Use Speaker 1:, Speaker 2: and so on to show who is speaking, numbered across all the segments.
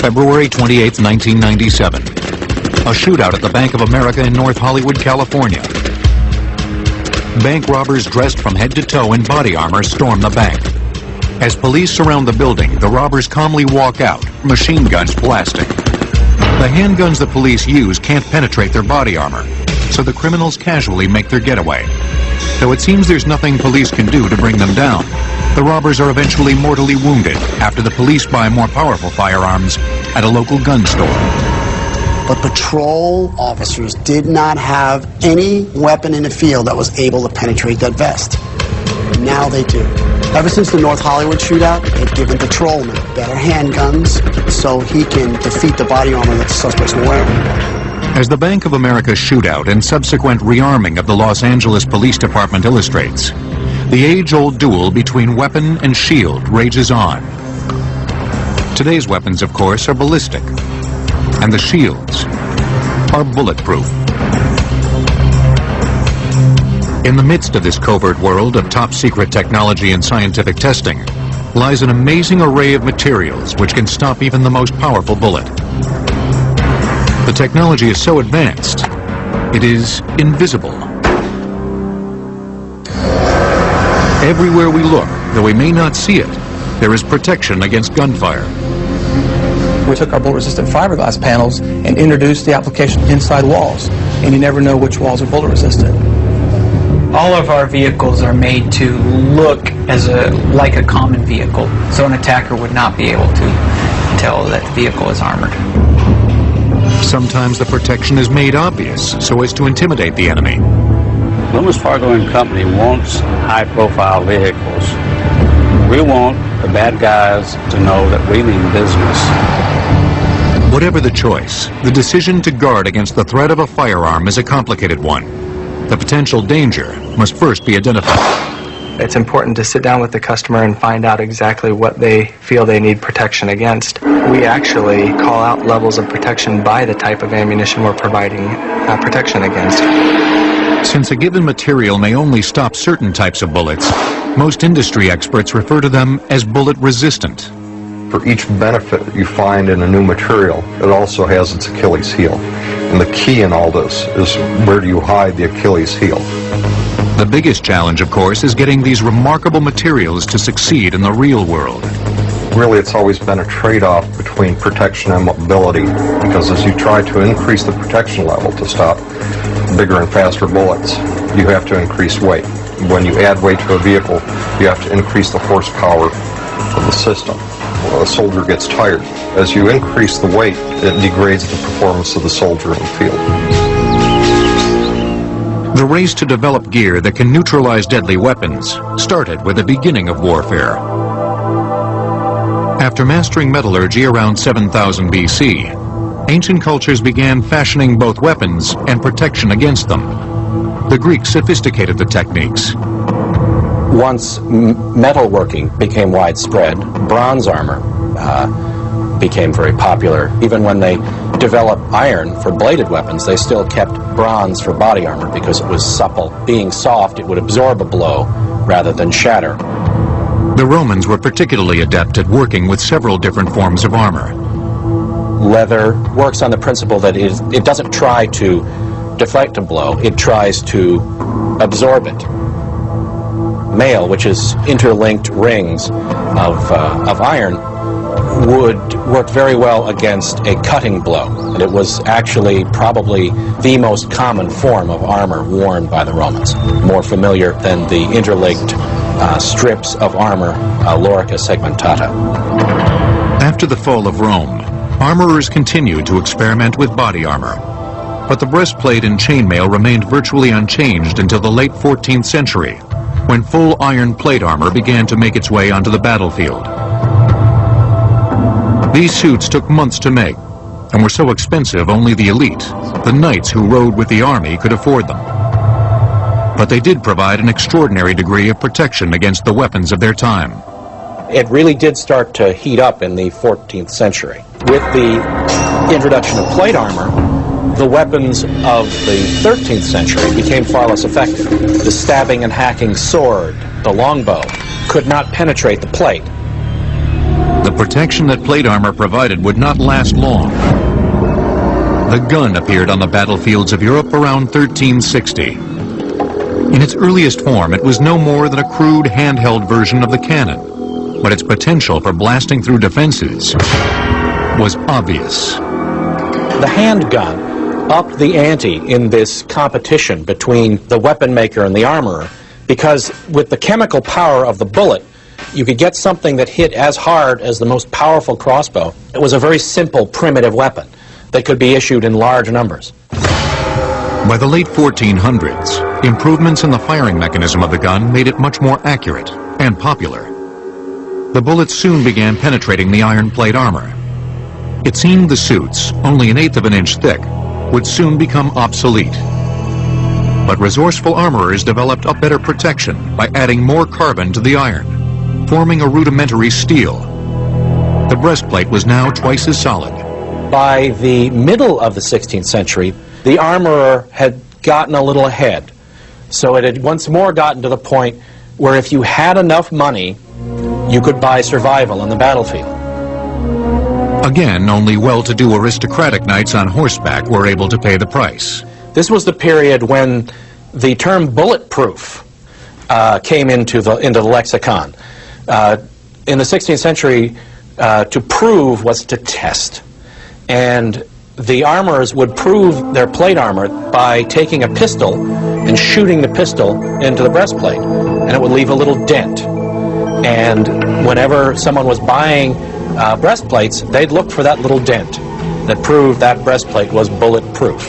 Speaker 1: February 28, 1997. A shootout at the Bank of America in North Hollywood, California. Bank robbers dressed from head to toe in body armor storm the bank. As police surround the building, the robbers calmly walk out, machine guns blasting. The handguns the police use can't penetrate their body armor, so the criminals casually make their getaway. Though it seems there's nothing police can do to bring them down, the robbers are eventually mortally wounded after the police buy more powerful firearms at a local gun store.
Speaker 2: But patrol officers did not have any weapon in the field that was able to penetrate that vest. Now they do. Ever since the North Hollywood shootout, they've given patrolmen better handguns so he can defeat the body armor that the suspects were wearing.
Speaker 1: As the Bank of America shootout and subsequent rearming of the Los Angeles Police Department illustrates, the age-old duel between weapon and shield rages on. Today's weapons, of course, are ballistic, and the shields are bulletproof. In the midst of this covert world of top-secret technology and scientific testing lies an amazing array of materials which can stop even the most powerful bullet. The technology is so advanced, it is invisible. Everywhere we look, though we may not see it, there is protection against gunfire.
Speaker 3: We took our bullet-resistant fiberglass panels and introduced the application inside walls, and you never know which walls are bullet-resistant.
Speaker 4: All of our vehicles are made to look like a common vehicle, so an attacker would not be able to tell that the vehicle is armored.
Speaker 1: Sometimes the protection is made obvious so as to intimidate the enemy.
Speaker 5: Loomis, Fargo & Company wants high-profile vehicles. We want the bad guys to know that we mean business.
Speaker 1: Whatever the choice, the decision to guard against the threat of a firearm is a complicated one. The potential danger must first be identified.
Speaker 3: It's important to sit down with the customer and find out exactly what they feel they need protection against. We actually call out levels of protection by the type of ammunition we're providing protection against.
Speaker 1: Since a given material may only stop certain types of bullets, most industry experts refer to them as bullet resistant.
Speaker 6: For each benefit you find in a new material, it also has its Achilles heel. And the key in all this is, where do you hide the Achilles heel?
Speaker 1: The biggest challenge, of course, is getting these remarkable materials to succeed in the real world.
Speaker 6: Really, it's always been a trade-off between protection and mobility, because as you try to increase the protection level to stop bigger and faster bullets, you have to increase weight. When you add weight to a vehicle, you have to increase the horsepower of the system. Well, a soldier gets tired. As you increase the weight, it degrades the performance of the soldier in the field.
Speaker 1: The race to develop gear that can neutralize deadly weapons started with the beginning of warfare. After mastering metallurgy around 7000 BC, ancient cultures began fashioning both weapons and protection against them. The Greeks sophisticated the techniques.
Speaker 7: Once metalworking became widespread, bronze armor became very popular. Even when they developed iron for bladed weapons, they still kept bronze for body armor because it was supple. Being soft, it would absorb a blow rather than shatter.
Speaker 1: The Romans were particularly adept at working with several different forms of armor.
Speaker 7: Leather works on the principle that it doesn't try to deflect a blow, it tries to absorb it. Mail, which is interlinked rings of iron, would work very well against a cutting blow. And it was actually probably the most common form of armor worn by the Romans, more familiar than the interlinked strips of armor, lorica segmentata.
Speaker 1: After the fall of Rome, armorers continued to experiment with body armor. But the breastplate and chainmail remained virtually unchanged until the late 14th century, when full iron plate armor began to make its way onto the battlefield. These suits took months to make, and were so expensive only the elite, the knights who rode with the army, could afford them. But they did provide an extraordinary degree of protection against the weapons of their time.
Speaker 7: It really did start to heat up in the 14th century. With the introduction of plate armor, the weapons of the 13th century became far less effective. The stabbing and hacking sword, the longbow, could not penetrate the plate.
Speaker 1: The protection that plate armor provided would not last long. The gun appeared on the battlefields of Europe around 1360. In its earliest form, it was no more than a crude handheld version of the cannon, but its potential for blasting through defenses was obvious.
Speaker 7: The handgun upped the ante in this competition between the weapon maker and the armorer, because with the chemical power of the bullet, you could get something that hit as hard as the most powerful crossbow. It was a very simple, primitive weapon that could be issued in large numbers.
Speaker 1: By the late 1400s, improvements in the firing mechanism of the gun made it much more accurate and popular. The bullets soon began penetrating the iron plate armor. It seemed the suits, only 1/8 of an inch thick, would soon become obsolete. But resourceful armorers developed a better protection by adding more carbon to the iron, forming a rudimentary steel. The breastplate was now twice as solid.
Speaker 7: By the middle of the 16th century, the armorer had gotten a little ahead. So it had once more gotten to the point where if you had enough money, you could buy survival on the battlefield.
Speaker 1: Again, only well-to-do aristocratic knights on horseback were able to pay the price.
Speaker 7: This was the period when the term bulletproof came into the lexicon. In the 16th century, to prove was to test. And the armorers would prove their plate armor by taking a pistol and shooting the pistol into the breastplate, and it would leave a little dent. And whenever someone was buying breastplates, they'd look for that little dent that proved that breastplate was bulletproof.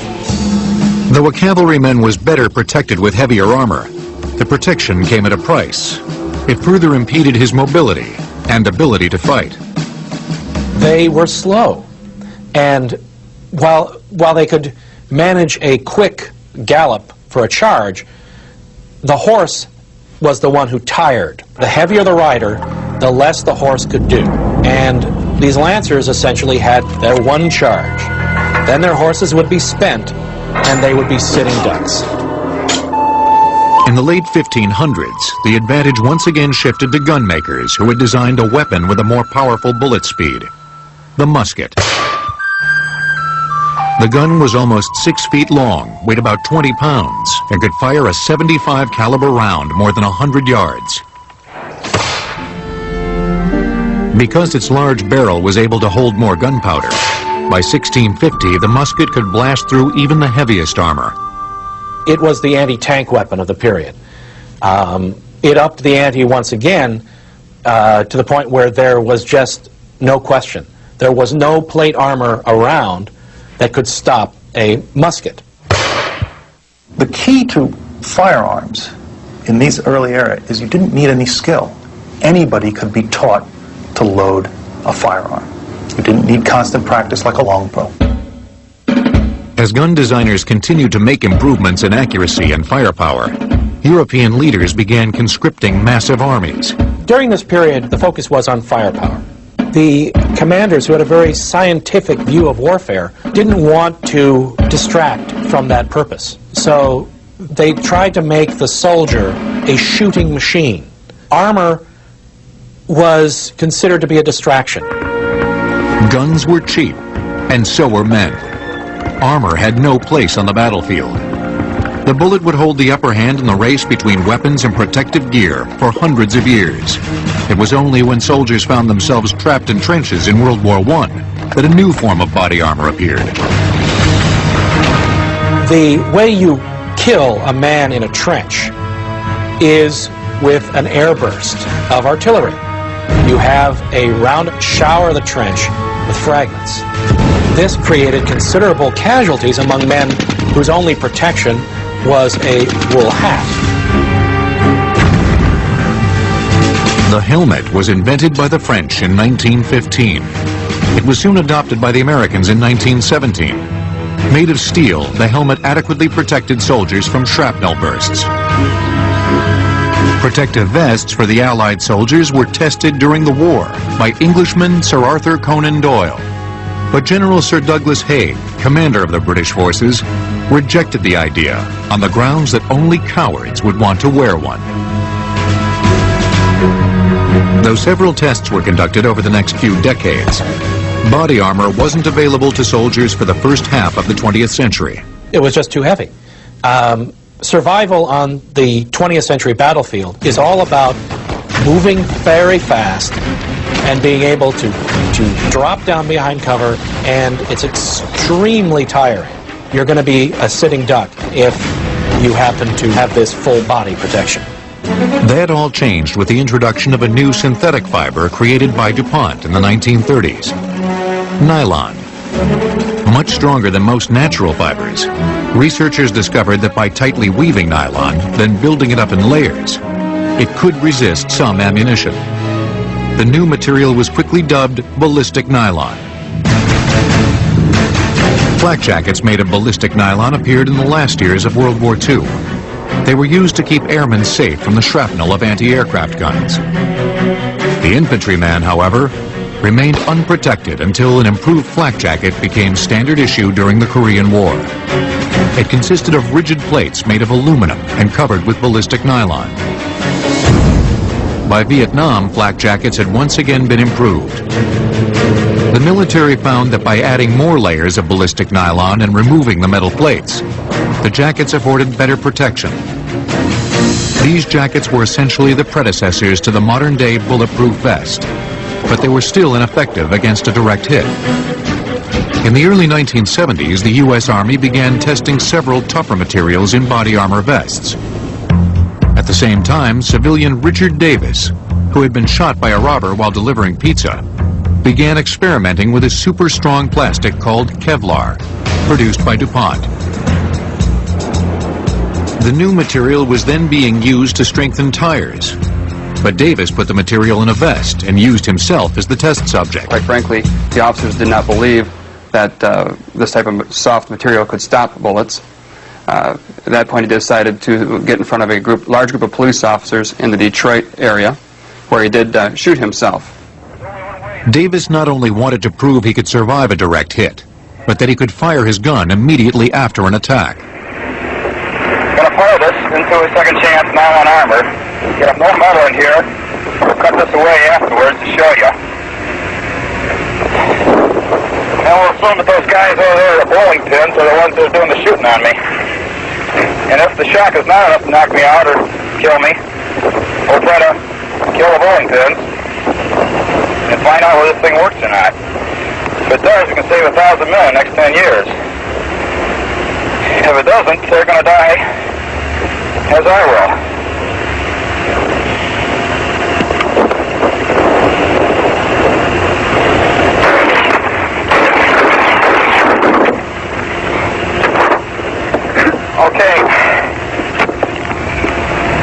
Speaker 1: Though a cavalryman was better protected with heavier armor, the protection came at a price. It further impeded his mobility and ability to fight.
Speaker 7: They were slow, and while they could manage a quick gallop for a charge, the horse was the one who tired. The heavier the rider, the less the horse could do. And these lancers essentially had their one charge. Then their horses would be spent, and they would be sitting ducks.
Speaker 1: In the late 1500s, the advantage once again shifted to gun makers who had designed a weapon with a more powerful bullet speed: the musket. The gun was almost 6 feet long, weighed about 20 pounds, and could fire a 75 caliber round more than 100 yards. Because its large barrel was able to hold more gunpowder, by 1650 the musket could blast through even the heaviest armor.
Speaker 7: It was the anti-tank weapon of the period. It upped the ante once again to the point where there was just no question. There was no plate armor around that could stop a musket.
Speaker 8: The key to firearms in these early era is you didn't need any skill. Anybody could be taught to load a firearm. You didn't need constant practice like a longbow.
Speaker 1: As gun designers continued to make improvements in accuracy and firepower, European leaders began conscripting massive armies.
Speaker 7: During this period, the focus was on firepower. The commanders, who had a very scientific view of warfare, didn't want to distract from that purpose. So they tried to make the soldier a shooting machine. Armor was considered to be a distraction.
Speaker 1: Guns were cheap, and so were men. Armor had no place on the battlefield. The bullet would hold the upper hand in the race between weapons and protective gear for hundreds of years. It was only when soldiers found themselves trapped in trenches in World War I that a new form of body armor appeared.
Speaker 7: The way you kill a man in a trench is with an airburst of artillery. You have a round shower the trench with fragments. This created considerable casualties among men whose only protection was a wool hat.
Speaker 1: The helmet was invented by the French in 1915. It was soon adopted by the Americans in 1917. Made of steel, the helmet adequately protected soldiers from shrapnel bursts. Protective vests for the Allied soldiers were tested during the war by Englishman Sir Arthur Conan Doyle. But General Sir Douglas Haig, commander of the British forces, rejected the idea on the grounds that only cowards would want to wear one. Though several tests were conducted over the next few decades, body armor wasn't available to soldiers for the first half of the 20th century.
Speaker 7: It was just too heavy. Survival on the 20th century battlefield is all about moving very fast and being able to drop down behind cover, and it's extremely tiring. You're going to be a sitting duck if you happen to have this full body protection.
Speaker 1: That all changed with the introduction of a new synthetic fiber created by DuPont in the 1930s, nylon. Much stronger than most natural fibers, researchers discovered that by tightly weaving nylon, then building it up in layers, it could resist some ammunition. The new material was quickly dubbed ballistic nylon. Flak jackets made of ballistic nylon appeared in the last years of World War II. They were used to keep airmen safe from the shrapnel of anti-aircraft guns. The infantryman, however, remained unprotected until an improved flak jacket became standard issue during the Korean War. It consisted of rigid plates made of aluminum and covered with ballistic nylon. By Vietnam, flak jackets had once again been improved. The military found that by adding more layers of ballistic nylon and removing the metal plates, the jackets afforded better protection. These jackets were essentially the predecessors to the modern-day bulletproof vest, but they were still ineffective against a direct hit. In the early 1970s, the U.S. Army began testing several tougher materials in body armor vests. At the same time, civilian Richard Davis, who had been shot by a robber while delivering pizza, began experimenting with a super-strong plastic called Kevlar, produced by DuPont. The new material was then being used to strengthen tires, but Davis put the material in a vest and used himself as the test subject.
Speaker 9: Quite frankly, the officers did not believe that this type of soft material could stop bullets. At that point, he decided to get in front of a large group of police officers in the Detroit area, where he did shoot himself.
Speaker 1: Davis not only wanted to prove he could survive a direct hit, but that he could fire his gun immediately after an attack.
Speaker 10: I'm going to fire this into a second chance nylon armor. Get up more metal in here. We'll cut this away afterwards to show you. Now we'll assume that those guys over there at the bowling pins are the ones that are doing the shooting on me. And if the shock is not enough to knock me out or kill me, we'll try to kill the bowling pins and find out whether this thing works or not. If it does, we can save 1,000 men in the next 10 years. If it doesn't, they're going to die as I will. Okay.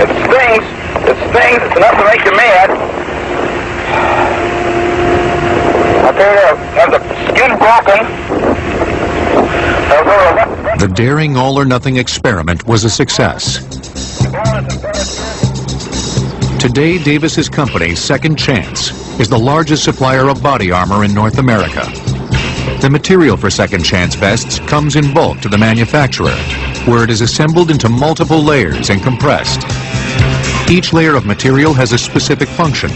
Speaker 10: It stings. It's enough to make you mad. I'll tell you, have the skin broken.
Speaker 1: The daring all-or-nothing experiment was a success. Today, Davis's company, Second Chance, is the largest supplier of body armor in North America. The material for Second Chance vests comes in bulk to the manufacturer, where it is assembled into multiple layers and compressed. Each layer of material has a specific function.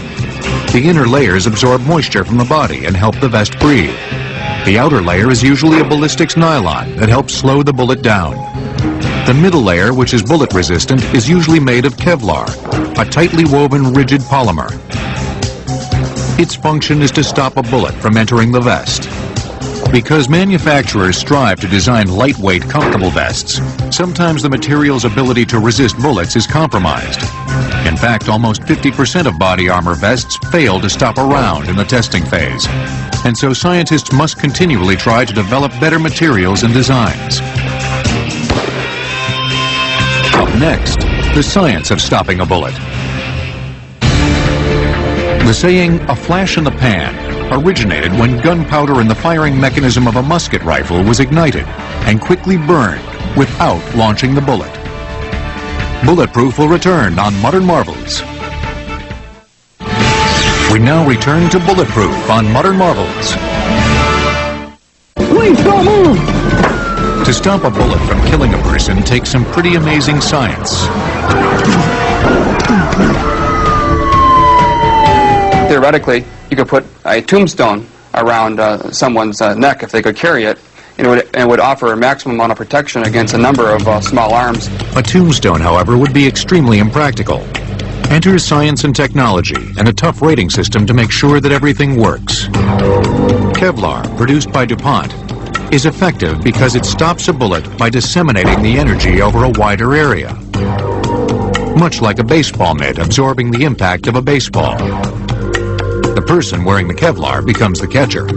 Speaker 1: The inner layers absorb moisture from the body and help the vest breathe. The outer layer is usually a ballistics nylon that helps slow the bullet down. The middle layer, which is bullet resistant, is usually made of Kevlar, a tightly woven rigid polymer. Its function is to stop a bullet from entering the vest. Because manufacturers strive to design lightweight, comfortable vests, sometimes the material's ability to resist bullets is compromised. In fact, almost 50% of body armor vests fail to stop a round in the testing phase. And so scientists must continually try to develop better materials and designs. Up next, the science of stopping a bullet. The saying, "a flash in the pan," originated when gunpowder in the firing mechanism of a musket rifle was ignited and quickly burned without launching the bullet. Bulletproof will return on Modern Marvels. We now return to Bulletproof on Modern Marvels.
Speaker 11: Please don't move!
Speaker 1: To stop a bullet from killing a person takes some pretty amazing science.
Speaker 9: theoretically, you could put a tombstone around someone's neck if they could carry it, and it would offer a maximum amount of protection against a number of small arms.
Speaker 1: A tombstone, however, would be extremely impractical. Enter science and technology and a tough rating system to make sure that everything works. Kevlar, produced by DuPont, is effective because it stops a bullet by disseminating the energy over a wider area. Much like a baseball mitt absorbing the impact of a baseball. The person wearing the Kevlar becomes the catcher.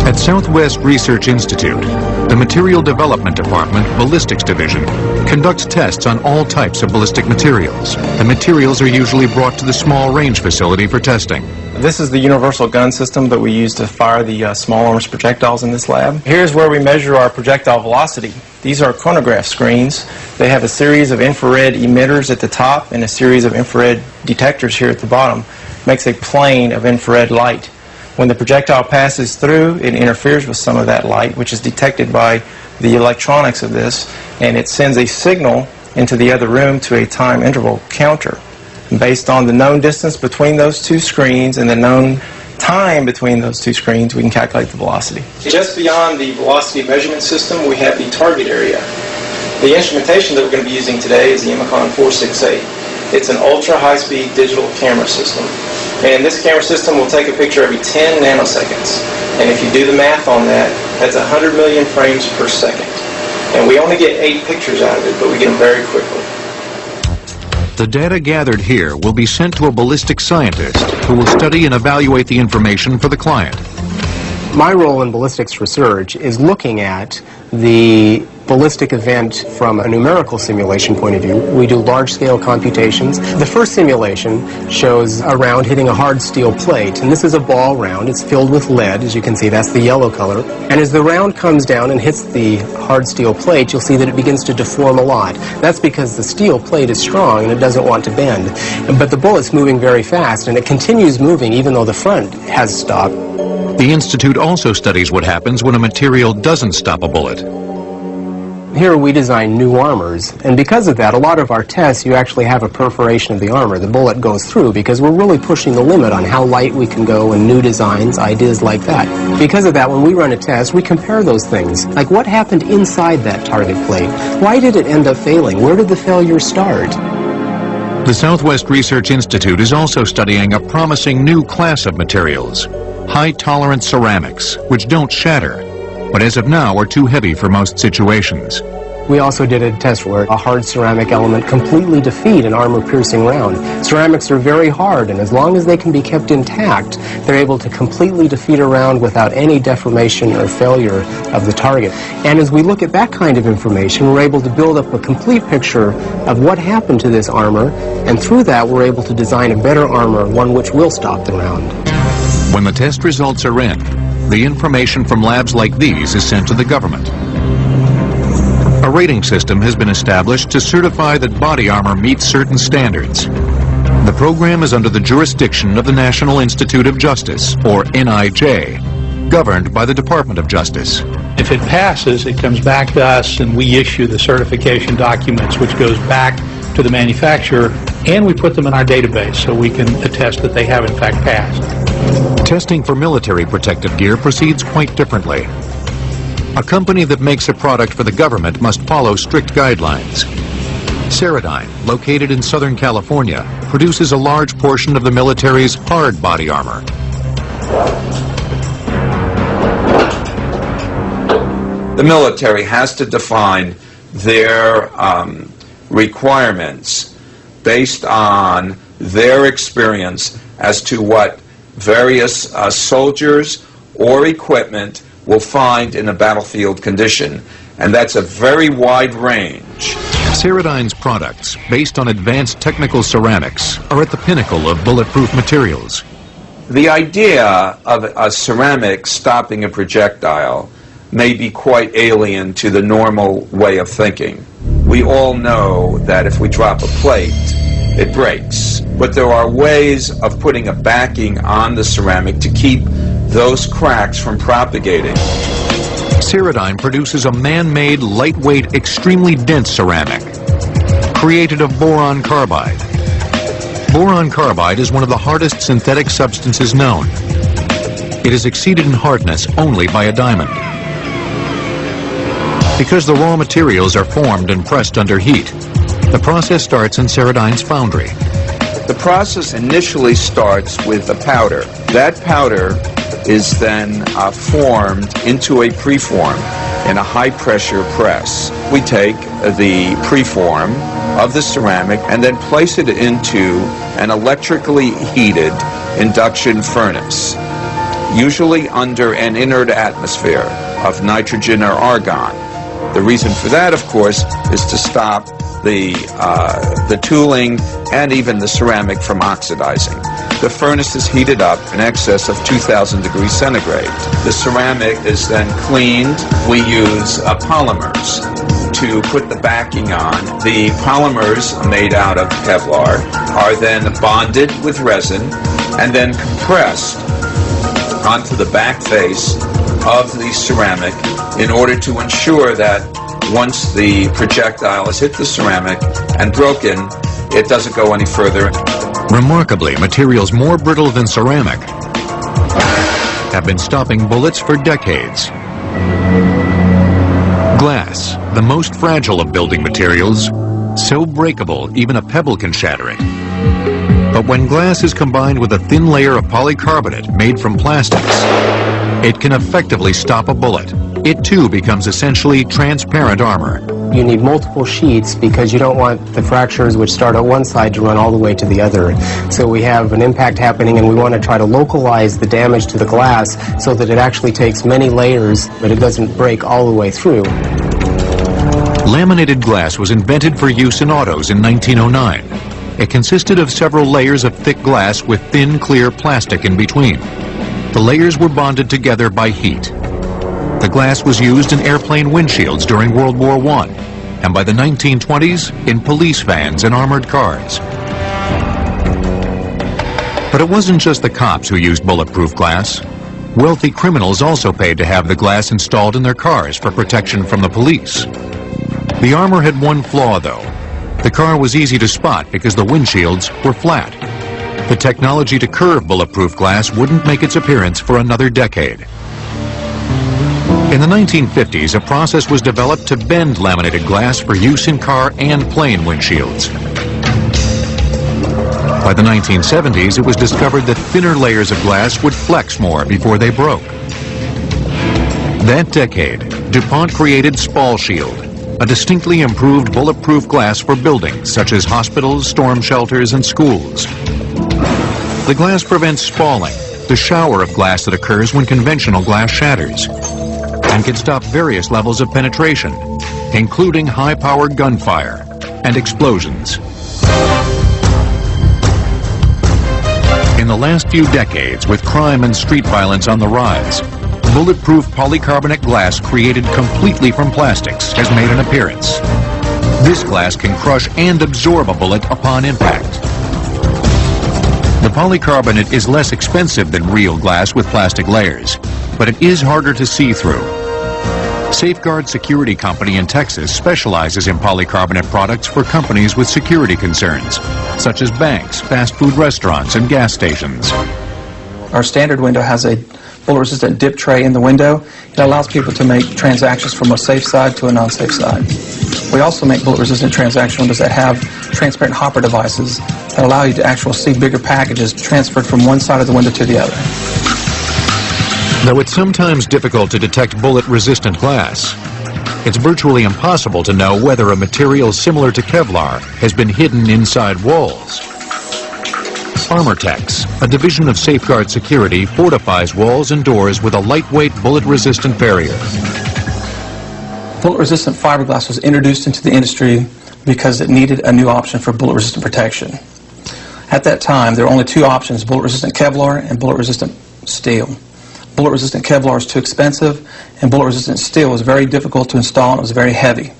Speaker 1: At Southwest Research Institute, the Material Development Department Ballistics Division conducts tests on all types of ballistic materials. The materials are usually brought to the small range facility for testing.
Speaker 11: This is the universal gun system that we use to fire the small arms projectiles in this lab. Here's where we measure our projectile velocity. These are chronograph screens. They have a series of infrared emitters at the top and a series of infrared detectors here at the bottom. Makes a plane of infrared light. When the projectile passes through, it interferes with some of that light, which is detected by the electronics of this, and it sends a signal into the other room to a time interval counter. Based on the known distance between those two screens and the known time between those two screens, we can calculate the velocity. Just beyond the velocity measurement system, we have the target area. The instrumentation that we're going to be using today is the Imicon 468. It's an ultra-high-speed digital camera system. And this camera system will take a picture every 10 nanoseconds. And if you do the math on that, that's 100 million frames per second. And we only get 8 pictures out of it, but we get them very quickly.
Speaker 1: The data gathered here will be sent to a ballistic scientist who will study and evaluate the information for the client.
Speaker 12: My role in ballistics research is looking at the ballistic event from a numerical simulation point of view. We do large-scale computations. The first simulation shows a round hitting a hard steel plate, and this is a ball round. It's filled with lead, as you can see. That's the yellow color. And as the round comes down and hits the hard steel plate, you'll see that it begins to deform a lot. That's because the steel plate is strong and it doesn't want to bend. But the bullet's moving very fast, and it continues moving even though the front has stopped.
Speaker 1: The Institute also studies what happens when a material doesn't stop a bullet.
Speaker 12: Here we design new armors, and because of that, a lot of our tests, you actually have a perforation of the armor. The bullet goes through because we're really pushing the limit on how light we can go and new designs, ideas like that. Because of that, when we run a test, we compare those things. Like, what happened inside that target plate? Why did it end up failing? Where did the failure start?
Speaker 1: The Southwest Research Institute is also studying a promising new class of materials, high-tolerance ceramics, which don't shatter, but as of now are too heavy for most situations.
Speaker 12: We also did a test where a hard ceramic element completely defeat an armor-piercing round. Ceramics are very hard, and as long as they can be kept intact, they're able to completely defeat a round without any deformation or failure of the target. And as we look at that kind of information, we're able to build up a complete picture of what happened to this armor, and through that we're able to design a better armor, one which will stop the round.
Speaker 1: When the test results are in, the information from labs like these is sent to the government. A rating system has been established to certify that body armor meets certain standards. The program is under the jurisdiction of the National Institute of Justice, or NIJ, governed by the Department of Justice.
Speaker 13: If it passes, it comes back to us and we issue the certification documents, which goes back to the manufacturer, and we put them in our database so we can attest that they have in fact passed.
Speaker 1: Testing for military protective gear proceeds quite differently. A company that makes a product for the government must follow strict guidelines. Ceradyne, located in Southern California, produces a large portion of the military's hard body armor.
Speaker 14: The military has to define their requirements based on their experience as to what various soldiers or equipment will find in a battlefield condition, and that's a very wide range.
Speaker 1: Ceradyne's products, based on advanced technical ceramics, are at the pinnacle of bulletproof materials.
Speaker 14: The idea of a ceramic stopping a projectile may be quite alien to the normal way of thinking. We all know that if we drop a plate, it breaks. But there are ways of putting a backing on the ceramic to keep those cracks from propagating.
Speaker 1: Ceradyne produces a man-made, lightweight, extremely dense ceramic, created of boron carbide. Boron carbide is one of the hardest synthetic substances known. It is exceeded in hardness only by a diamond. Because the raw materials are formed and pressed under heat, the process starts in Ceredine's foundry.
Speaker 14: The process initially starts with a powder. That powder is then formed into a preform in a high-pressure press. We take the preform of the ceramic and then place it into an electrically heated induction furnace, usually under an inert atmosphere of nitrogen or argon. The reason for that, of course, is to stop the tooling and even the ceramic from oxidizing. The furnace is heated up in excess of 2,000 degrees centigrade. The ceramic is then cleaned. We use polymers to put the backing on. The polymers made out of Kevlar are then bonded with resin and then compressed onto the back face of the ceramic in order to ensure that once the projectile has hit the ceramic and broken, it doesn't go any further.
Speaker 1: Remarkably, materials more brittle than ceramic have been stopping bullets for decades. Glass, the most fragile of building materials, so breakable even a pebble can shatter it. But when glass is combined with a thin layer of polycarbonate made from plastics, it can effectively stop a bullet. It too becomes essentially transparent armor.
Speaker 12: You need multiple sheets because you don't want the fractures which start at one side to run all the way to the other. So we have an impact happening and we want to try to localize the damage to the glass so that it actually takes many layers but it doesn't break all the way through.
Speaker 1: Laminated glass was invented for use in autos in 1909. It consisted of several layers of thick glass with thin, clear plastic in between. The layers were bonded together by heat. The glass was used in airplane windshields during World War I, and by the 1920s, in police vans and armored cars. But it wasn't just the cops who used bulletproof glass. Wealthy criminals also paid to have the glass installed in their cars for protection from the police. The Armour had one flaw, though. The car was easy to spot because the windshields were flat. The technology to curve bulletproof glass wouldn't make its appearance for another decade. In the 1950s, a process was developed to bend laminated glass for use in car and plane windshields. By the 1970s, it was discovered that thinner layers of glass would flex more before they broke. That decade, DuPont created Spall Shield, a distinctly improved bulletproof glass for buildings such as hospitals, storm shelters, and schools. The glass prevents spalling, the shower of glass that occurs when conventional glass shatters, and can stop various levels of penetration, including high-powered gunfire and explosions. In the last few decades, with crime and street violence on the rise, bulletproof polycarbonate glass created completely from plastics has made an appearance. This glass can crush and absorb a bullet upon impact. The polycarbonate is less expensive than real glass with plastic layers, but it is harder to see through. Safeguard Security Company in Texas specializes in polycarbonate products for companies with security concerns, such as banks, fast food restaurants, and gas stations.
Speaker 15: Our standard window has a bullet-resistant dip tray in the window. It allows people to make transactions from a safe side to a non-safe side. We also make bullet-resistant transaction windows that have transparent hopper devices that allow you to actually see bigger packages transferred from one side of the window to the other.
Speaker 1: Though it's sometimes difficult to detect bullet-resistant glass, it's virtually impossible to know whether a material similar to Kevlar has been hidden inside walls. Armortex, a division of Safeguard Security, fortifies walls and doors with a lightweight bullet-resistant barrier.
Speaker 15: Bullet-resistant fiberglass was introduced into the industry because it needed a new option for bullet-resistant protection. At that time, there were only two options, bullet-resistant Kevlar and bullet-resistant steel. Bullet-resistant Kevlar was too expensive, and bullet-resistant steel was very difficult to install and it was very heavy.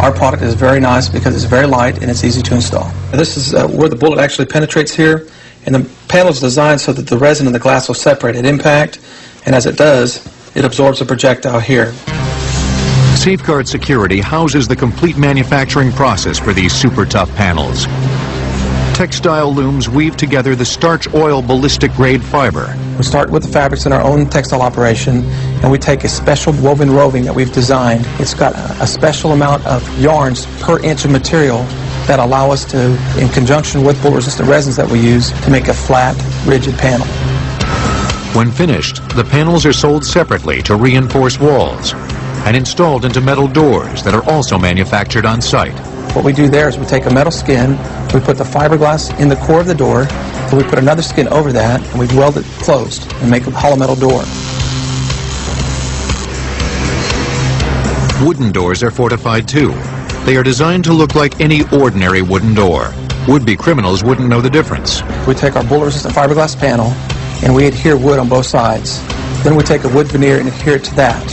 Speaker 15: Our product is very nice because it's very light and it's easy to install. This is where the bullet actually penetrates here, and the panel is designed so that the resin and the glass will separate at impact, and as it does, it absorbs the projectile here.
Speaker 1: Safeguard Security houses the complete manufacturing process for these super tough panels. textile looms weave together the starch oil ballistic grade fiber.
Speaker 15: We start with the fabrics in our own textile operation, and we take a special woven roving that we've designed. It's got a special amount of yarns per inch of material that allow us to, in conjunction with bullet-resistant resins that we use, to make a flat, rigid panel.
Speaker 1: When finished, the panels are sold separately to reinforce walls and installed into metal doors that are also manufactured on site.
Speaker 15: What we do there is we take a metal skin, we put the fiberglass in the core of the door, and we put another skin over that, and we weld it closed and make a hollow metal door.
Speaker 1: Wooden doors are fortified too. They are designed to look like any ordinary wooden door. Would-be criminals wouldn't know the difference.
Speaker 15: We take our bullet-resistant fiberglass panel and we adhere wood on both sides. Then we take a wood veneer and adhere it to that.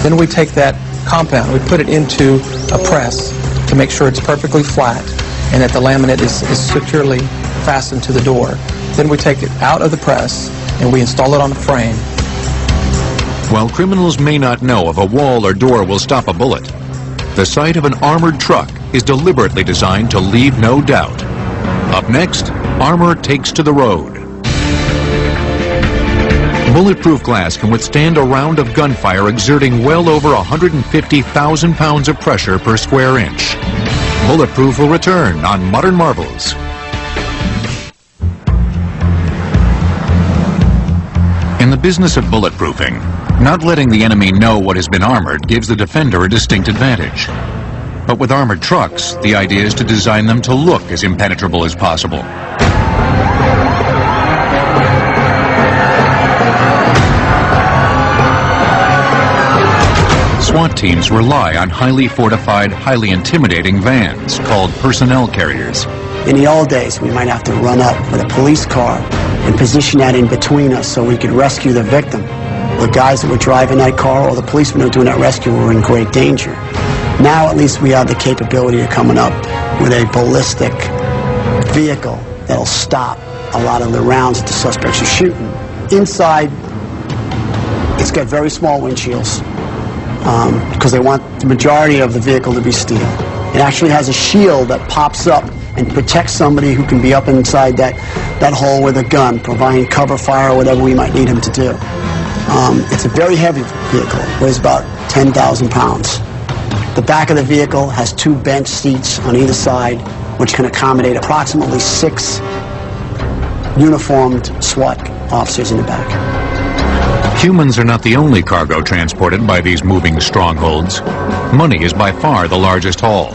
Speaker 15: Then we take that compound, we put it into a press to make sure it's perfectly flat and that the laminate is securely fastened to the door. Then we take it out of the press and we install it on a frame.
Speaker 1: While criminals may not know if a wall or door will stop a bullet, the sight of an armored truck is deliberately designed to leave no doubt. Up next, Armour takes to the road. Bulletproof glass can withstand a round of gunfire exerting well over 150,000 pounds of pressure per square inch. Bulletproof will return on Modern Marvels. In the business of bulletproofing, not letting the enemy know what has been armored gives the defender a distinct advantage. But with armored trucks, the idea is to design them to look as impenetrable as possible. SWAT teams rely on highly fortified, highly intimidating vans called personnel carriers.
Speaker 2: In the old days, we might have to run up with a police car and position that in between us so we could rescue the victim. The guys that were driving that car or the policemen who were doing that rescue were in great danger. Now at least we have the capability of coming up with a ballistic vehicle that'll stop a lot of the rounds that the suspects are shooting. Inside, it's got very small windshields because they want the majority of the vehicle to be steel. It actually has a shield that pops up and protects somebody who can be up inside that hole with a gun, providing cover fire or whatever we might need him to do. It's a very heavy vehicle. It weighs about 10,000 pounds. The back of the vehicle has 2 bench seats on either side, which can accommodate approximately 6 uniformed SWAT officers in the back.
Speaker 1: Humans are not the only cargo transported by these moving strongholds. Money is by far the largest haul.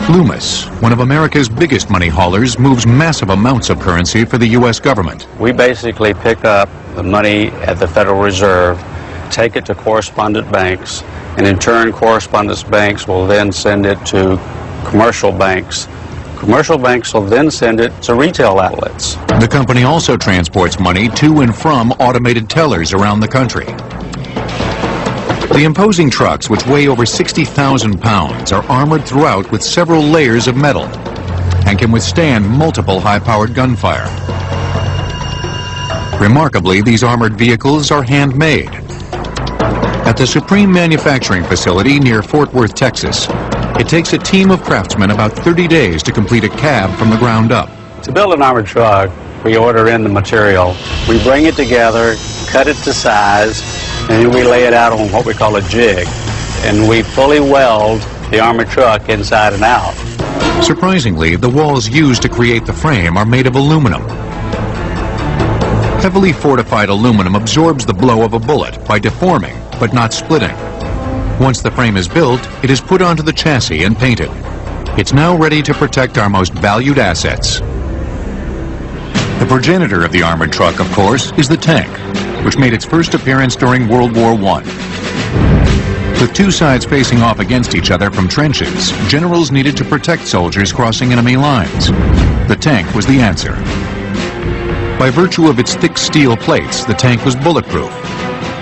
Speaker 1: Loomis, one of America's biggest money haulers, moves massive amounts of currency for the U.S. government.
Speaker 5: We basically pick up the money at the Federal Reserve, take it to correspondent banks, and in turn correspondent banks will then send it to commercial banks. Commercial banks will then send it to retail outlets.
Speaker 1: The company also transports money to and from automated tellers around the country. The imposing trucks, which weigh over 60,000 pounds, are armored throughout with several layers of metal and can withstand multiple high-powered gunfire. Remarkably, these armored vehicles are handmade. At the Supreme Manufacturing Facility near Fort Worth, Texas, it takes a team of craftsmen about 30 days to complete a cab from the ground up.
Speaker 5: To build an armored truck, we order in the material, we bring it together, cut it to size, and then we lay it out on what we call a jig. And we fully weld the armored truck inside and out.
Speaker 1: Surprisingly, the walls used to create the frame are made of aluminum. Heavily fortified aluminum absorbs the blow of a bullet by deforming, but not splitting. Once the frame is built, it is put onto the chassis and painted. It's now ready to protect our most valued assets. The progenitor of the armored truck, of course, is the tank, which made its first appearance during World War I. With 2 sides facing off against each other from trenches, generals needed to protect soldiers crossing enemy lines. The tank was the answer. By virtue of its thick steel plates, the tank was bulletproof,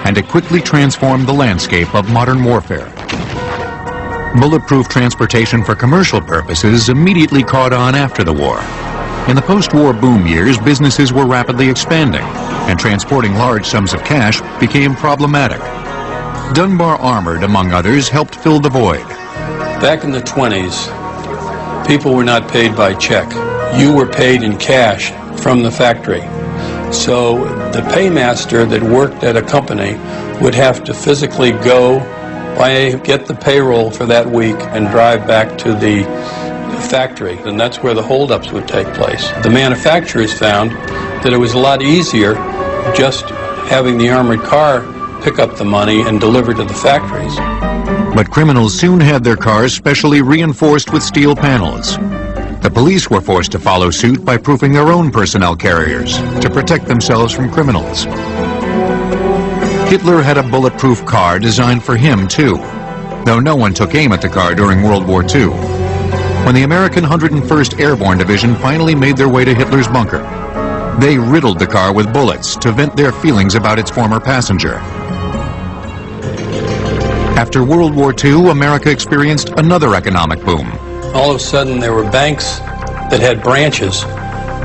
Speaker 1: and it quickly transformed the landscape of modern warfare. Bulletproof transportation for commercial purposes immediately caught on after the war. In the post-war boom years, businesses were rapidly expanding, and transporting large sums of cash became problematic. Dunbar Armored, among others, helped fill the void.
Speaker 16: Back in the 20s, people were not paid by check. you were paid in cash from the factory. So the paymaster that worked at a company would have to physically go, get the payroll for that week, and drive back to the factory. And that's where the holdups would take place. The manufacturers found that it was a lot easier just having the armored car pick up the money and deliver to the factories.
Speaker 1: But criminals soon had their cars specially reinforced with steel panels. The police were forced to follow suit by proofing their own personnel carriers to protect themselves from criminals. Hitler had a bulletproof car designed for him, too, though no one took aim at the car during World War II. When the American 101st Airborne Division finally made their way to Hitler's bunker, they riddled the car with bullets to vent their feelings about its former passenger. After World War II, America experienced another economic boom.
Speaker 16: All of a sudden, there were banks that had branches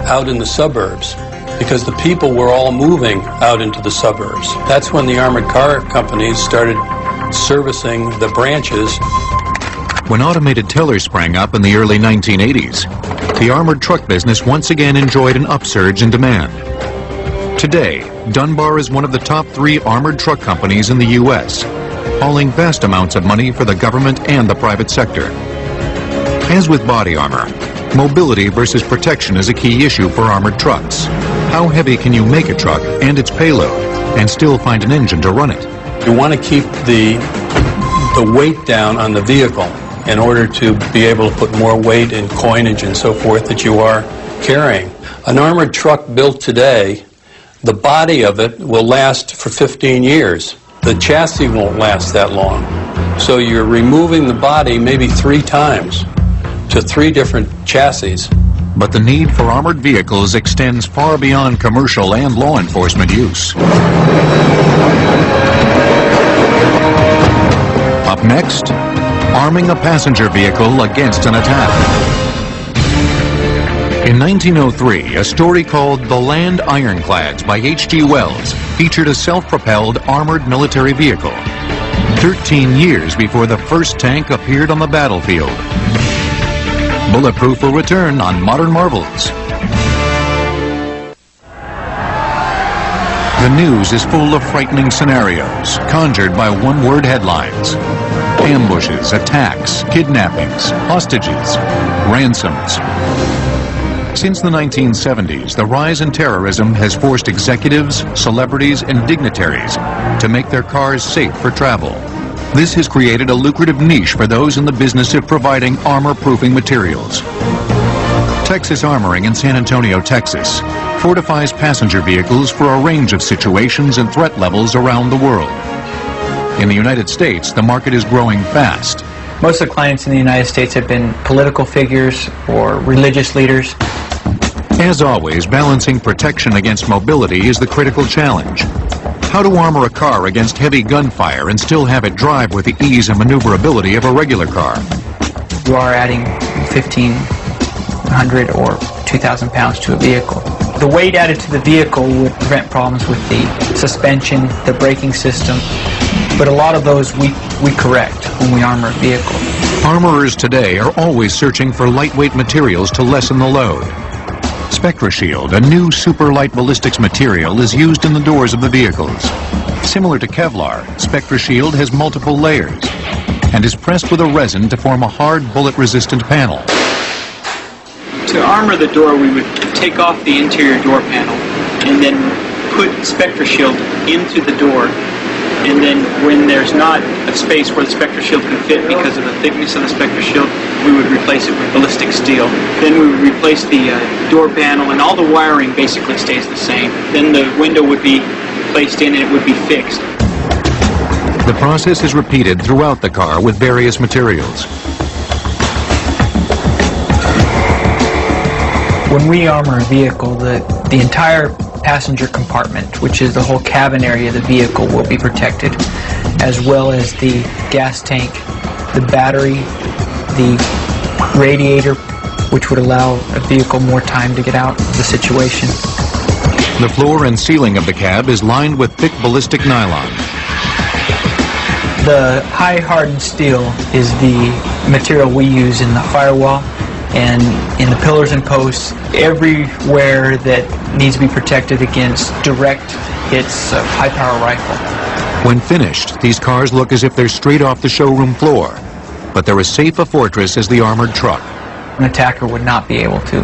Speaker 16: out in the suburbs because the people were all moving out into the suburbs. That's when the armored car companies started servicing the branches.
Speaker 1: When automated tellers sprang up in the early 1980s, the armored truck business once again enjoyed an upsurge in demand. Today, Dunbar is one of the top 3 armored truck companies in the U.S., hauling vast amounts of money for the government and the private sector. As with body armor, mobility versus protection is a key issue for armored trucks. How heavy can you make a truck and its payload and still find an engine to run it?
Speaker 16: You want to keep the weight down on the vehicle in order to be able to put more weight and coinage and so forth that you are carrying. An armored truck built today, the body of it will last for 15 years. The chassis won't last that long. So you're removing the body maybe 3 times to 3 different chassis.
Speaker 1: But the need for armored vehicles extends far beyond commercial and law enforcement use. Up next, arming a passenger vehicle against an attack. In 1903, a story called The Land Ironclads by H.G. Wells featured a self-propelled armored military vehicle, 13 years before the first tank appeared on the battlefield. Bulletproof will return on Modern Marvels. The news is full of frightening scenarios, conjured by one-word headlines. Ambushes, attacks, kidnappings, hostages, ransoms. Since the 1970s, the rise in terrorism has forced executives, celebrities, and dignitaries to make their cars safe for travel. This has created a lucrative niche for those in the business of providing armor-proofing materials. Texas Armoring in San Antonio, Texas, fortifies passenger vehicles for a range of situations and threat levels around the world. In the United States, the market is growing fast.
Speaker 4: Most of the clients in the United States have been political figures or religious leaders.
Speaker 1: As always, balancing protection against mobility is the critical challenge. How to armor a car against heavy gunfire and still have it drive with the ease and maneuverability of a regular car?
Speaker 4: You are adding 1,500 or 2,000 pounds to a vehicle. The weight added to the vehicle would prevent problems with the suspension, the braking system, but a lot of those we correct when we armor a vehicle.
Speaker 1: Armorers today are always searching for lightweight materials to lessen the load. SpectraShield, a new super light ballistics material, is used in the doors of the vehicles. Similar to Kevlar, SpectraShield has multiple layers and is pressed with a resin to form a hard bullet-resistant panel.
Speaker 4: To armor the door, we would take off the interior door panel and then put SpectraShield into the door. And then when there's not a space where the SpectraShield can fit because of the thickness of the SpectraShield, we would replace it with ballistic steel. Then we would replace the door panel, and all the wiring basically stays the same. Then the window would be placed in and it would be fixed.
Speaker 1: The process is repeated throughout the car with various materials.
Speaker 4: When we armor a vehicle, the entire passenger compartment, which is the whole cabin area of the vehicle, will be protected, as well as the gas tank, the battery, the radiator, which would allow a vehicle more time to get out of the situation.
Speaker 1: The floor and ceiling of the cab is lined with thick ballistic nylon.
Speaker 4: The high hardened steel is the material we use in the firewall and in the pillars and posts, everywhere that needs to be protected against direct hits of high-power rifle.
Speaker 1: When finished, these cars look as if they're straight off the showroom floor, but they're as safe a fortress as the armored truck.
Speaker 4: An attacker would not be able to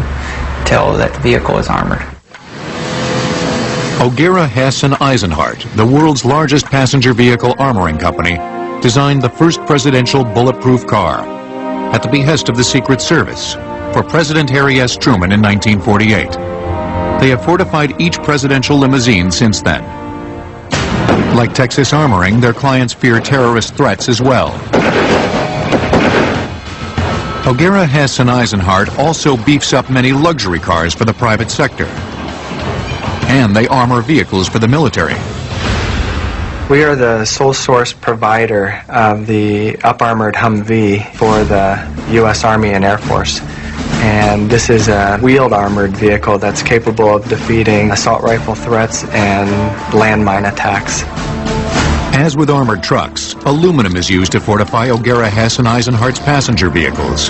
Speaker 4: tell that the vehicle is armored.
Speaker 1: O'Gara, Hess and Eisenhart, the world's largest passenger vehicle armoring company, designed the first presidential bulletproof car at the behest of the Secret Service for President Harry S. Truman in 1948. They have fortified each presidential limousine since then. Like Texas Armoring, their clients fear terrorist threats as well. O'Gara, Hess and Eisenhart also beefs up many luxury cars for the private sector. And they armor vehicles for the military.
Speaker 3: We are the sole source provider of the up-armored Humvee for the U.S. Army and Air Force. And this is a wheeled armored vehicle that's capable of defeating assault rifle threats and landmine attacks.
Speaker 1: As with armored trucks, aluminum is used to fortify O'Gara, Hess and Eisenhart's passenger vehicles.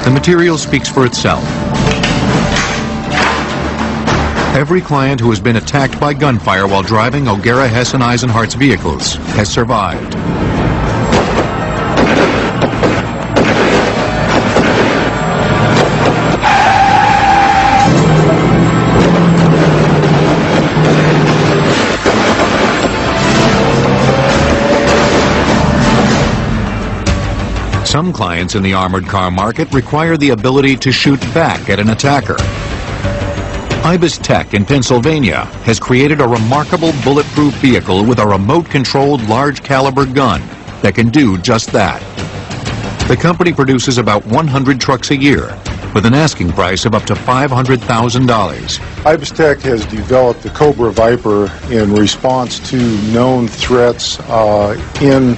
Speaker 1: The material speaks for itself. Every client who has been attacked by gunfire while driving O'Gara, Hess and Eisenhart's vehicles has survived. Some clients in the armored car market require the ability to shoot back at an attacker. Ibis Tech in Pennsylvania has created a remarkable bulletproof vehicle with a remote-controlled large-caliber gun that can do just that. The company produces about 100 trucks a year with an asking price of up to $500,000.
Speaker 17: Ibis Tech has developed the Cobra Viper in response to known threats in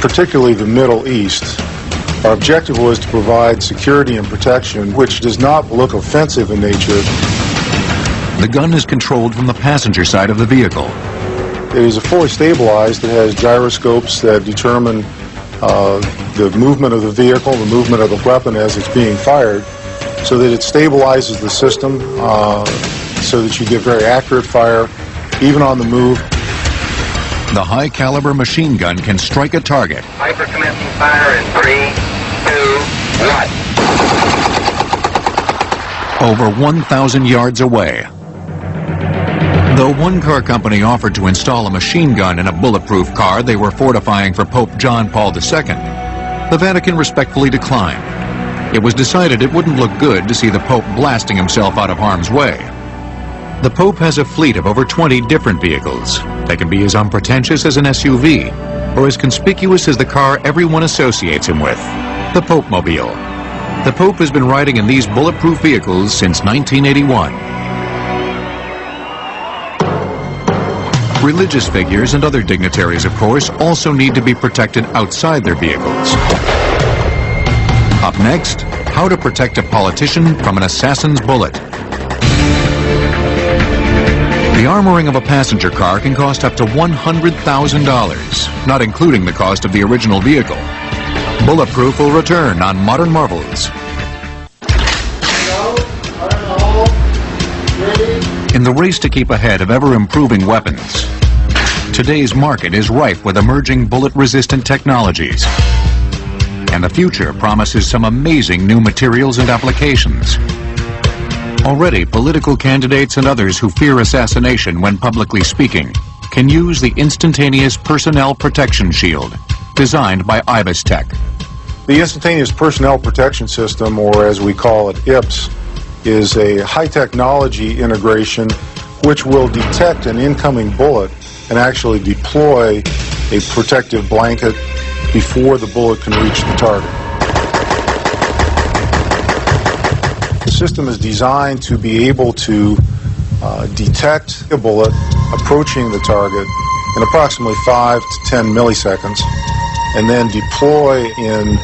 Speaker 17: particularly the Middle East. Our objective was to provide security and protection which does not look offensive in nature.
Speaker 1: The gun is controlled from the passenger side of the vehicle.
Speaker 17: It is fully stabilized. It has gyroscopes that determine the movement of the vehicle, the movement of the weapon as it's being fired, so that it stabilizes the system so that you get very accurate fire, even on the move.
Speaker 1: The high-caliber machine gun can strike a target.
Speaker 10: Viper commencing fire in 3, 2, 1.
Speaker 1: Over 1,000 yards away. Though one car company offered to install a machine gun in a bulletproof car they were fortifying for Pope John Paul II, the Vatican respectfully declined. It was decided it wouldn't look good to see the Pope blasting himself out of harm's way. The Pope has a fleet of over 20 different vehicles. They can be as unpretentious as an SUV, or as conspicuous as the car everyone associates him with, the Pope-mobile. The Pope has been riding in these bulletproof vehicles since 1981. Religious figures and other dignitaries, of course, also need to be protected outside their vehicles. Up next, how to protect a politician from an assassin's bullet. The armoring of a passenger car can cost up to $100,000, not including the cost of the original vehicle. Bulletproof will return on Modern Marvels. In the race to keep ahead of ever-improving weapons, today's market is rife with emerging bullet-resistant technologies. And the future promises some amazing new materials and applications. Already, political candidates and others who fear assassination when publicly speaking can use the Instantaneous Personnel Protection Shield, designed by Ibis Tech.
Speaker 17: The Instantaneous Personnel Protection System, or as we call it, IPS, is a high-technology integration which will detect an incoming bullet and actually deploy a protective blanket before the bullet can reach the target. The system is designed to be able to detect a bullet approaching the target in approximately 5 to 10 milliseconds and then deploy in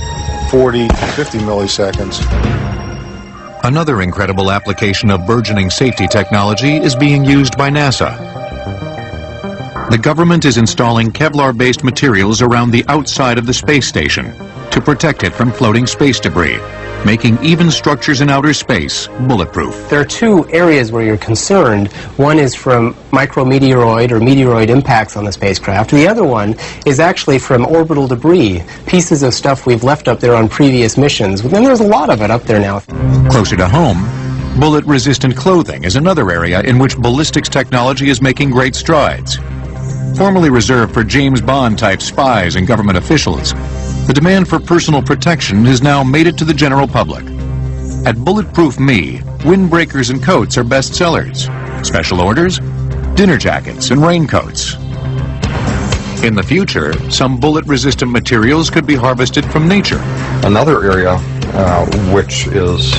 Speaker 17: 40 to 50 milliseconds.
Speaker 1: Another incredible application of burgeoning safety technology is being used by NASA. The government is installing Kevlar-based materials around the outside of the space station to protect it from floating space debris, making even structures in outer space bulletproof.
Speaker 12: There are two areas where you're concerned. One is from micrometeoroid or meteoroid impacts on the spacecraft. The other one is actually from orbital debris, pieces of stuff we've left up there on previous missions. And there's a lot of it up there now.
Speaker 1: Closer to home, bullet-resistant clothing is another area in which ballistics technology is making great strides. Formerly reserved for James Bond-type spies and government officials, the demand for personal protection has now made it to the general public. At Bulletproof Me, windbreakers and coats are best sellers. Special orders, dinner jackets and raincoats. In the future, some bullet-resistant materials could be harvested from nature.
Speaker 6: Another area which is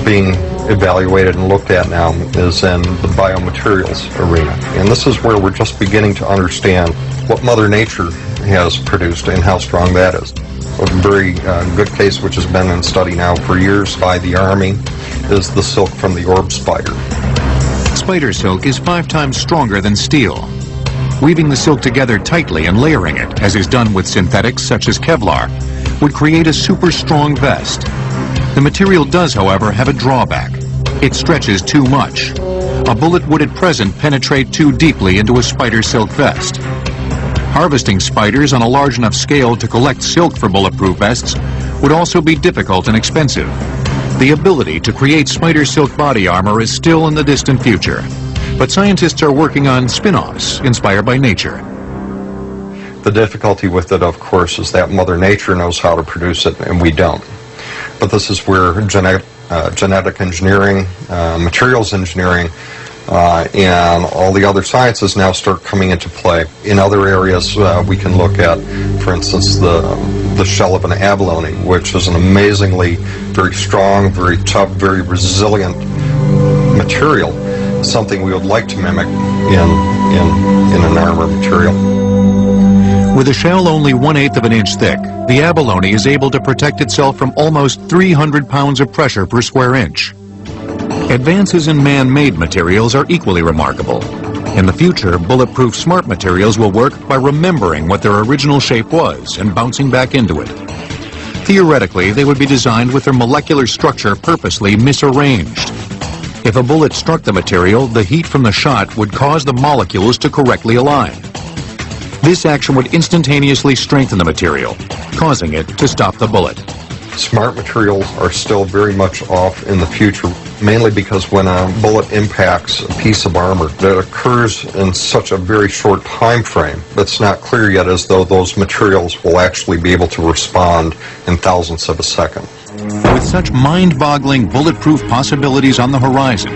Speaker 6: being evaluated and looked at now is in the biomaterials arena. And this is where we're just beginning to understand what Mother Nature has produced and how strong that is. A very good case which has been in study now for years by the Army is the silk from the orb spider.
Speaker 1: Spider silk is 5 times stronger than steel. Weaving the silk together tightly and layering it, as is done with synthetics such as Kevlar, would create a super strong vest. The material does, however, have a drawback. It stretches too much. A bullet would at present penetrate too deeply into a spider silk vest. Harvesting spiders on a large enough scale to collect silk for bulletproof vests would also be difficult and expensive. The ability to create spider silk body armor is still in the distant future, but scientists are working on spin-offs inspired by nature.
Speaker 6: The difficulty with it, of course, is that Mother Nature knows how to produce it and we don't. But this is where genetic engineering, materials engineering, and all the other sciences now start coming into play. In other areas, we can look at, for instance, the shell of an abalone, which is an amazingly very strong, very tough, very resilient material, something we would like to mimic in an armor material.
Speaker 1: With a shell only 1/8 of an inch thick, the abalone is able to protect itself from almost 300 pounds of pressure per square inch. Advances in man-made materials are equally remarkable. In the future, bulletproof smart materials will work by remembering what their original shape was and bouncing back into it. Theoretically, they would be designed with their molecular structure purposely misarranged. If a bullet struck the material, the heat from the shot would cause the molecules to correctly align. This action would instantaneously strengthen the material, causing it to stop the bullet.
Speaker 6: Smart materials are still very much off in the future, mainly because when a bullet impacts a piece of armor, that occurs in such a very short time frame that's not clear yet as though those materials will actually be able to respond in thousandths of a second.
Speaker 1: With such mind-boggling bulletproof possibilities on the horizon,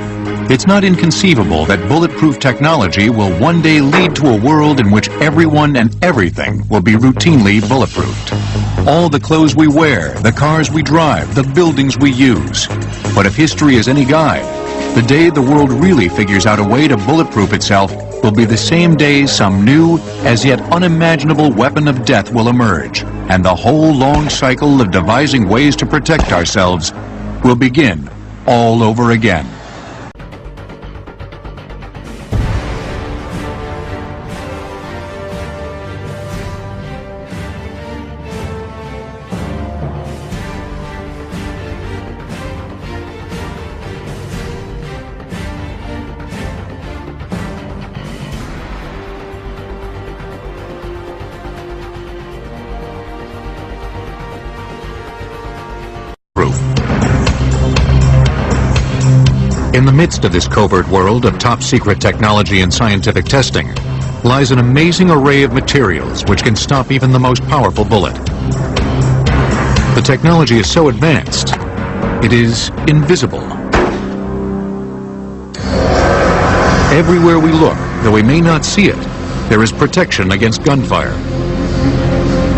Speaker 1: it's not inconceivable that bulletproof technology will one day lead to a world in which everyone and everything will be routinely bulletproofed. All the clothes we wear, the cars we drive, the buildings we use. But if history is any guide, the day the world really figures out a way to bulletproof itself will be the same day some new, as yet unimaginable weapon of death will emerge, and the whole long cycle of devising ways to protect ourselves will begin all over again. In the midst of this covert world of top-secret technology and scientific testing lies an amazing array of materials which can stop even the most powerful bullet. The technology is so advanced, it is invisible. Everywhere we look, though we may not see it, there is protection against gunfire.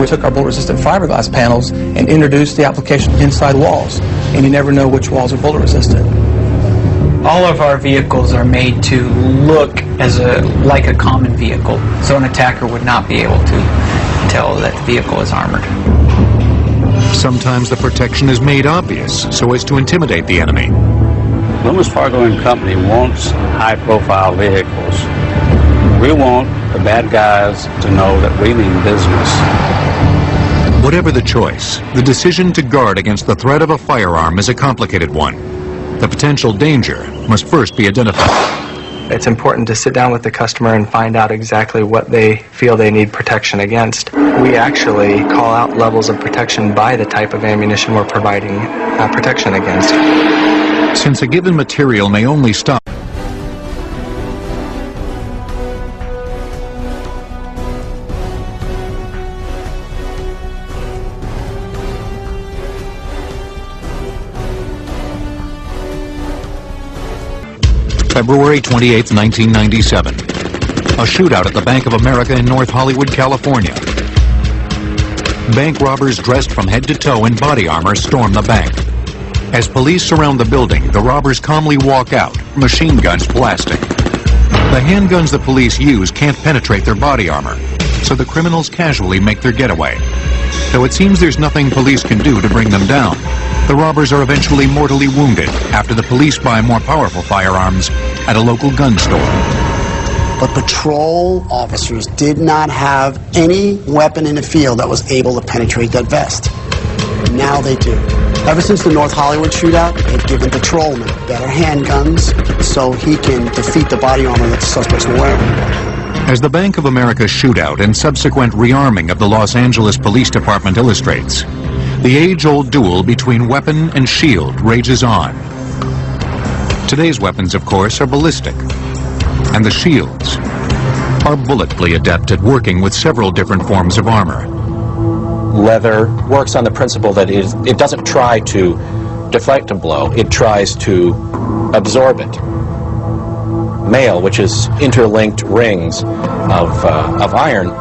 Speaker 15: We took our bullet-resistant fiberglass panels and introduced the application inside walls, and you never know which walls are bullet-resistant.
Speaker 4: All of our vehicles are made to look like a common vehicle, so an attacker would not be able to tell that the vehicle is armored.
Speaker 1: Sometimes the protection is made obvious so as to intimidate the enemy.
Speaker 5: Loomis Fargo & Company wants high-profile vehicles. We want the bad guys to know that we mean business.
Speaker 1: Whatever the choice, the decision to guard against the threat of a firearm is a complicated one. The potential danger must first be identified.
Speaker 3: It's important to sit down with the customer and find out exactly what they feel they need protection against. We actually call out levels of protection by the type of ammunition we're providing protection against.
Speaker 1: Since a given material may only stop February 28, 1997. A shootout at the Bank of America in North Hollywood, California. Bank robbers dressed from head to toe in body armor storm the bank. As police surround the building, the robbers calmly walk out, machine guns blasting. The handguns the police use can't penetrate their body armor, so the criminals casually make their getaway. Though it seems there's nothing police can do to bring them down, the robbers are eventually mortally wounded after the police buy more powerful firearms at a local gun store.
Speaker 2: But patrol officers did not have any weapon in the field that was able to penetrate that vest. Now they do. Ever since the North Hollywood shootout, they've given patrolmen better handguns so he can defeat the body armor that the suspects were wearing.
Speaker 1: As the Bank of America shootout and subsequent rearming of the Los Angeles Police Department illustrates, the age-old duel between weapon and shield rages on. Today's weapons, of course, are ballistic, and the shields are bulletly adept at working with several different forms of armor.
Speaker 7: Leather works on the principle that it doesn't try to deflect a blow, it tries to absorb it. Mail, which is interlinked rings of iron,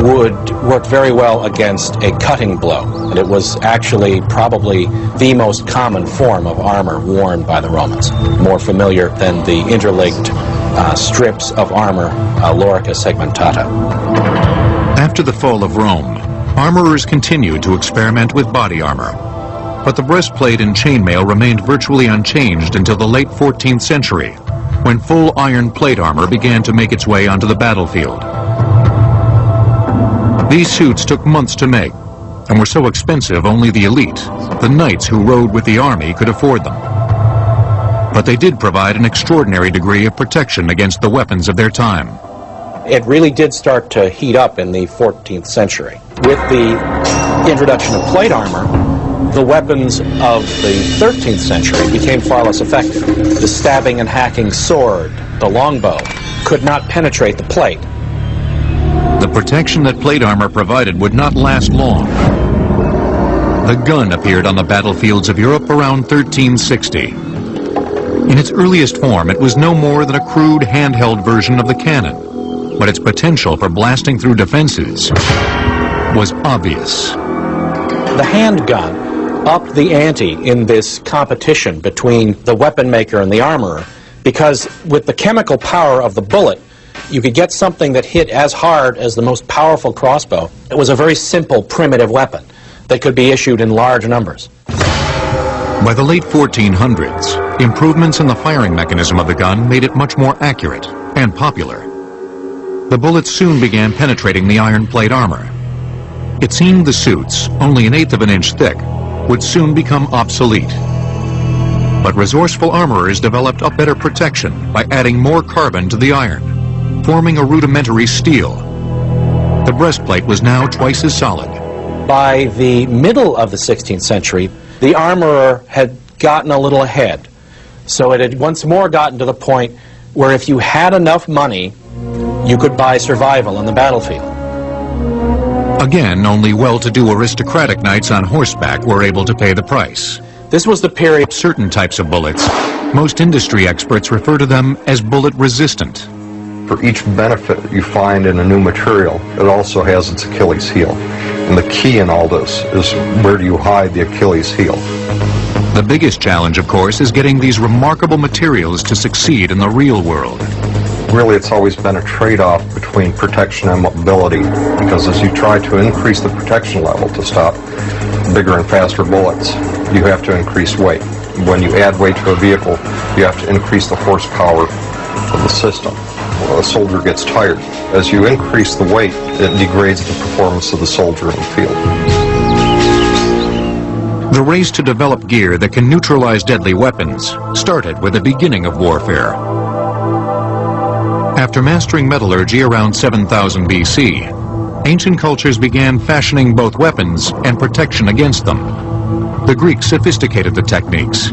Speaker 7: would work very well against a cutting blow. And it was actually probably the most common form of armor worn by the Romans, more familiar than the interlinked strips of armor, lorica segmentata.
Speaker 1: After the fall of Rome, armorers continued to experiment with body armor. But the breastplate and chainmail remained virtually unchanged until the late 14th century, when full iron plate armor began to make its way onto the battlefield. These suits took months to make, and were so expensive only the elite, the knights who rode with the army, could afford them. But they did provide an extraordinary degree of protection against the weapons of their time.
Speaker 7: It really did start to heat up in the 14th century. With the introduction of plate armor, the weapons of the 13th century became far less effective. The stabbing and hacking sword, the longbow, could not penetrate the plate.
Speaker 1: The protection that plate armor provided would not last long. The gun appeared on the battlefields of Europe around 1360. In its earliest form, it was no more than a crude handheld version of the cannon, but its potential for blasting through defenses was obvious.
Speaker 7: The handgun upped the ante in this competition between the weapon maker and the armorer, because with the chemical power of the bullet, you could get something that hit as hard as the most powerful crossbow. It was a very simple, primitive weapon that could be issued in large numbers.
Speaker 1: By the late 1400s, improvements in the firing mechanism of the gun made it much more accurate and popular. The bullets soon began penetrating the iron plate armor. It seemed the suits, only 1/8 of an inch thick, would soon become obsolete. But resourceful armorers developed a better protection by adding more carbon to the iron, forming a rudimentary steel. The breastplate was now twice as solid.
Speaker 7: By the middle of the 16th century, the armorer had gotten a little ahead. So it had once more gotten to the point where if you had enough money, you could buy survival on the battlefield.
Speaker 1: Again, only well-to-do aristocratic knights on horseback were able to pay the price.
Speaker 7: This was the period.
Speaker 1: Certain types of bullets, most industry experts refer to them as bullet-resistant.
Speaker 6: For each benefit you find in a new material, it also has its Achilles heel. And the key in all this is, where do you hide the Achilles heel?
Speaker 1: The biggest challenge, of course, is getting these remarkable materials to succeed in the real world.
Speaker 6: Really, it's always been a trade-off between protection and mobility, because as you try to increase the protection level to stop bigger and faster bullets, you have to increase weight. When you add weight to a vehicle, you have to increase the horsepower of the system. Well, a soldier gets tired. As you increase the weight, it degrades the performance of the soldier in the field.
Speaker 1: The race to develop gear that can neutralize deadly weapons started with the beginning of warfare. After mastering metallurgy around 7000 BC, ancient cultures began fashioning both weapons and protection against them. The Greeks sophisticated the techniques.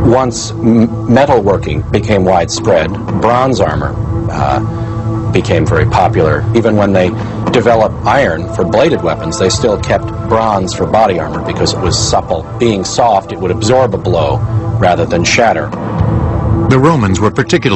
Speaker 7: Once metalworking became widespread, bronze armor became very popular. Even when they developed iron for bladed weapons, they still kept bronze for body armor because it was supple. Being soft, it would absorb a blow rather than shatter.
Speaker 1: The Romans were particularly